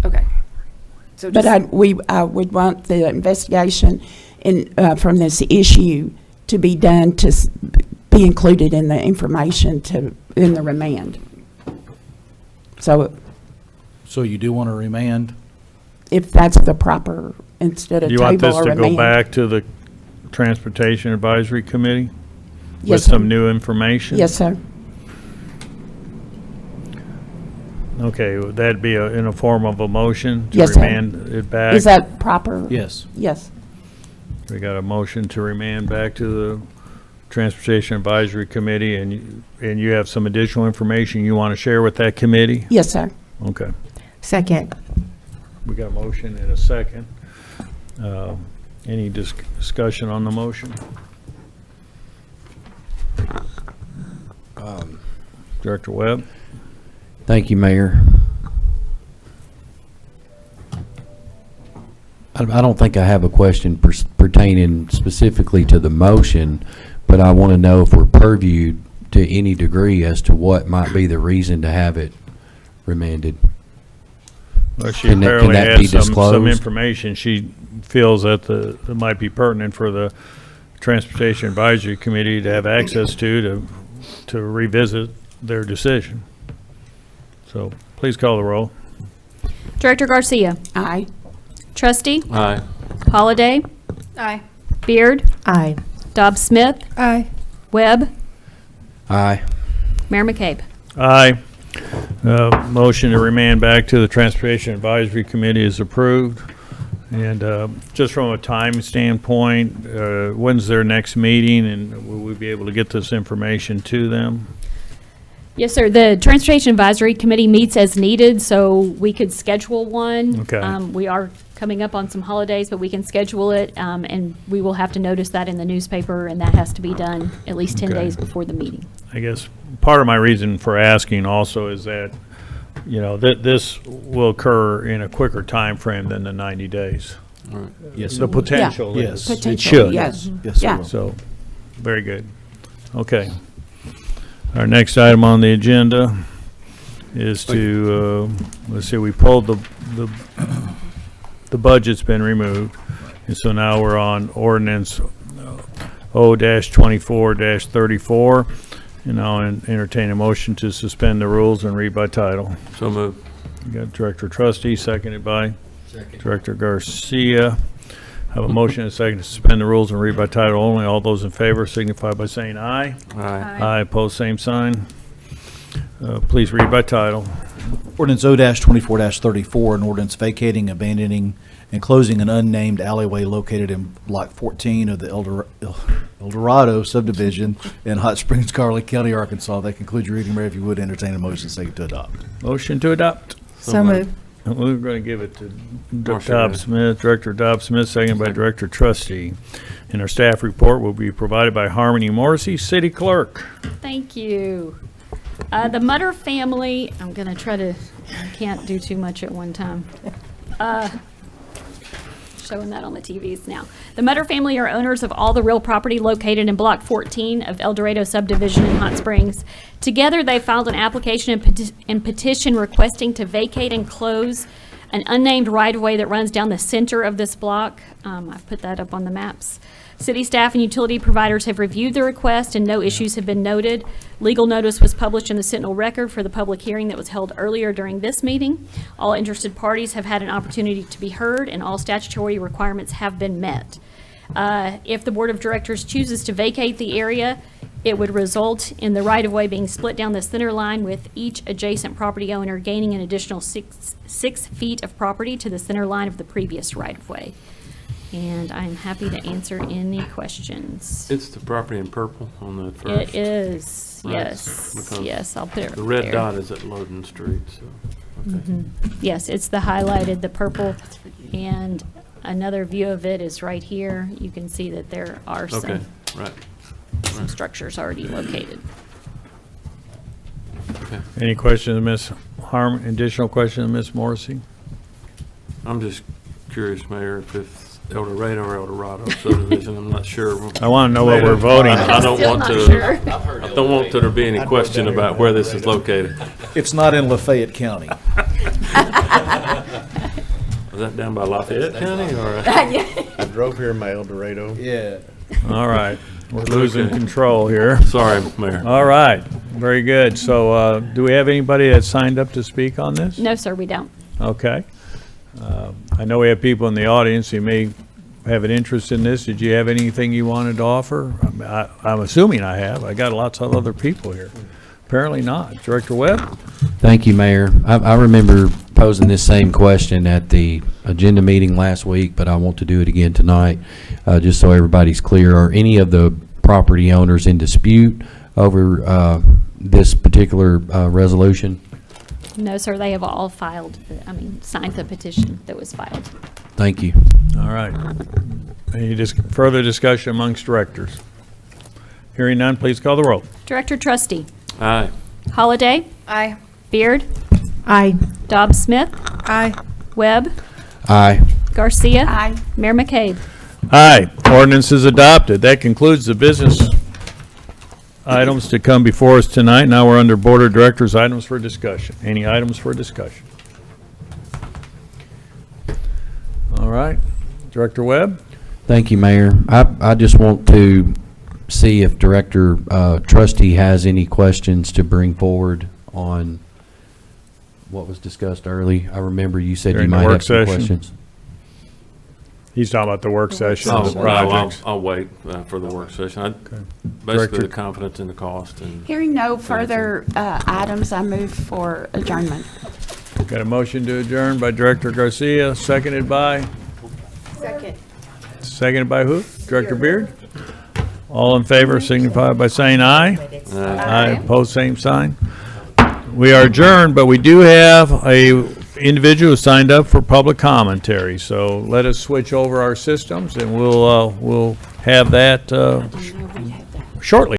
Okay. So But just, we would want the investigation from this issue to be done to be included in the information in the remand. So So you do want to remand? if that's the proper, instead of Do you want table this or to go remand. back to the Transportation Advisory Committee? With Yes, sir. some new information? Yes, sir. Okay, would that be in a form of a motion to Yes, sir. remand it back? Is that proper? Yes. Yes. We got a motion to remand back to the Transportation Advisory Committee, and you have some additional information you want to share with that committee? Yes, sir. Okay. Second. We got a motion and a second. Any discussion on the motion? Director Webb? Thank you, Mayor. I don't think I have a question pertaining specifically to the motion, but I want to know if we're purviewed to any degree as to what might be the reason to have it remanded. Well, she Can that- can apparently that be has some disclosed? information she feels that it might be pertinent for the Transportation Advisory Committee to have access to revisit their decision. So please call the roll. Director Garcia. Aye. Trustee. Aye. Holliday. Aye. Beard. Aye. Dobbs Smith. Aye. Webb. Aye. Mayor McCabe. Aye. Motion to remand back to the Transportation Advisory Committee is approved. And just from a time standpoint, when's their next meeting, and will we be able to get this information to them? Yes, sir. The Transportation Advisory Committee meets as needed, so we could schedule one. Okay. We are coming up on some holidays, but we can schedule it, and we will have to notice that in the newspaper, and that has to be done at least 10 Okay. days before the meeting. I guess part of my reason for asking also is that, this will occur in a quicker time frame than the 90 days. Yes, The it will. potential Yeah. is. Yes. It Potential, should. yes. Yes, it Yeah. will. So, very good. Okay. Our next item on the agenda is to, let's see, we pulled the budget's been removed. And so now we're on ordinance O-24-34. And I'll entertain a motion to suspend the rules and read by title. So moved. You got Director Trustee, seconded by Director Garcia. Have a motion and a second to suspend the rules and read by title only. All those in favor signify by saying aye. Aye. Aye, opposed, same sign. Please read by title. Ordinance O-24-34, an ordinance vacating, abandoning, and closing an unnamed alleyway located in Block 14 of the El Dorado subdivision in Hot Springs, Garland County, Arkansas. That concludes your reading, Mayor. If you would entertain a motion, second to adopt. Motion to adopt. So moved. We're going to give it to Motion Dobbs to- Smith, Director Dobbs Smith, seconded by Director Trustee. And our staff report will be provided by Harmony Morrissey, City Clerk. Thank you. The Mutter family, I'm going to try to, I can't do too much at one time. Showing that on the TVs now. The Mutter family are owners of all the real property located in Block 14 of El Dorado subdivision in Hot Springs. Together, they filed an application and petition requesting to vacate and close an unnamed right-of-way that runs down the center of this block. I've put that up on the maps. City staff and utility providers have reviewed the request and no issues have been noted. Legal notice was published in the Sentinel Record for the public hearing that was held earlier during this meeting. All interested parties have had an opportunity to be heard and all statutory requirements have been met. If the Board of Directors chooses to vacate the area, it would result in the right-of-way being split down the center line with each adjacent property owner gaining an additional six feet of property to the center line of the previous right-of-way. And I'm happy to answer any questions. It's the property in purple on the first. It is, Right, yes, because yes, I'll put it The red there. dot is at Loden Street, so, okay. Yes, it's the highlighted, the purple, and another view of it is right here. You can see that there are Okay, some right. structures already located. Okay. Any questions, Ms. Harmon, additional questions, Ms. Morrissey? I'm just curious, Mayor, if it's El Dorado or El Dorado subdivision, I'm not sure. I want to know what we're voting I on. don't Still want not to, sure. I don't want there to be any question about where this is located. It's not in Lafayette County. Is that down by Lafayette County or? I drove here in my El Dorado. Yeah. All right, we're losing Okay. control here. Sorry, Mayor. All right, very good. So, do we have anybody that signed up to speak on this? No, sir, we don't. Okay. I know we have people in the audience who may have an interest in this. Did you have anything you wanted to offer? I'm assuming I have. I got lots of other people here. Apparently not. Director Webb? Thank you, Mayor. I remember posing this same question at the agenda meeting last week, but I want to do it again tonight, just so everybody's clear. Are any of the property owners in dispute over this particular resolution? No, sir, they have all filed, signed the petition that was filed. Thank you. All right. Any further discussion amongst directors? Hearing none, please call the roll. Director Trustee. Aye. Holliday. Aye. Beard. Aye. Dobbs Smith. Aye. Webb. Aye. Garcia. Aye. Mayor McCabe. Aye. Ordinance is adopted. That concludes the business items to come before us tonight. Now we're under Board of Directors items for discussion. Any items for discussion? right. Director Webb? Thank you, Mayor. I just want to see if Director Trustee has any questions to bring forward on what was discussed early. I remember you said you During the might work have some session. questions. He's talking about the work session, Oh, the no, projects. I'll wait for the work session. Basically, Director- the confidence in the cost and. Hearing no further items, I move for adjournment. Got a motion to adjourn by Director Garcia, seconded by? Seconded by who? Director Beard? All in favor signify by saying aye. Aye, opposed, same sign. We are adjourned, but we do have a individual who signed up for public commentary, so let us switch over our systems and we'll have that shortly.